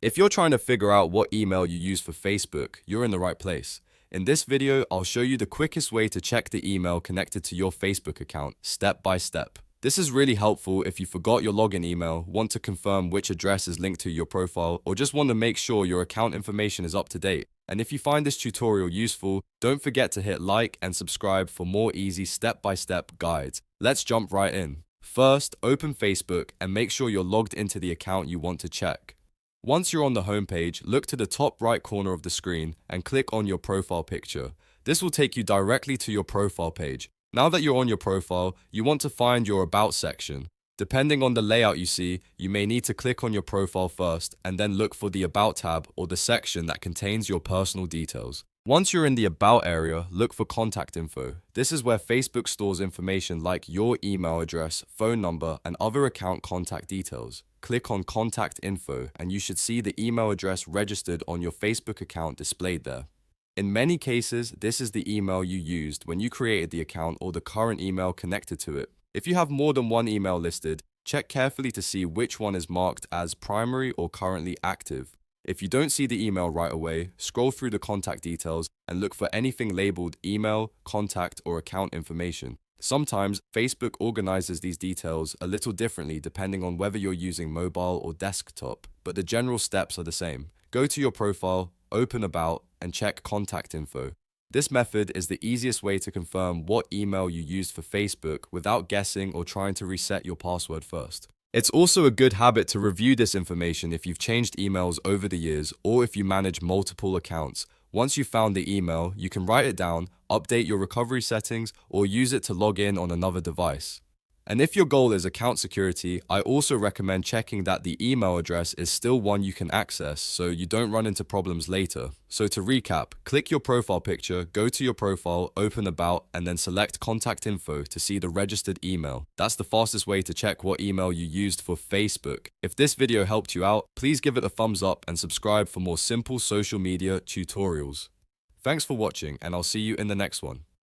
If you're trying to figure out what email you use for Facebook, you're in the right place. In this video, I'll show you the quickest way to check the email connected to your Facebook account, step by step. This is really helpful if you forgot your login email, want to confirm which address is linked to your profile, or just want to make sure your account information is up to date. And if you find this tutorial useful, don't forget to hit like and subscribe for more easy step-by-step guides. Let's jump right in. First, open Facebook and make sure you're logged into the account you want to check. Once you're on the home page, look to the top right corner of the screen and click on your profile picture. This will take you directly to your profile page. Now that you're on your profile, you want to find your About section. Depending on the layout you see, you may need to click on your profile first and then look for the About tab or the section that contains your personal details. Once you're in the About area, look for Contact Info. This is where Facebook stores information like your email address, phone number, and other account contact details. Click on Contact Info and you should see the email address registered on your Facebook account displayed there. In many cases, this is the email you used when you created the account or the current email connected to it. If you have more than one email listed, check carefully to see which one is marked as primary or currently active. If you don't see the email right away, scroll through the contact details and look for anything labeled email, contact, or account information. Sometimes, Facebook organizes these details a little differently depending on whether you're using mobile or desktop, but the general steps are the same. Go to your profile, open About, and check Contact Info. This method is the easiest way to confirm what email you used for Facebook without guessing or trying to reset your password first. It's also a good habit to review this information if you've changed emails over the years or if you manage multiple accounts. Once you've found the email, you can write it down, update your recovery settings, or use it to log in on another device. And if your goal is account security, I also recommend checking that the email address is still one you can access so you don't run into problems later. So to recap, click your profile picture, go to your profile, open About, and then select Contact Info to see the registered email. That's the fastest way to check what email you used for Facebook. If this video helped you out, please give it a thumbs up and subscribe for more simple social media tutorials. Thanks for watching, and I'll see you in the next one.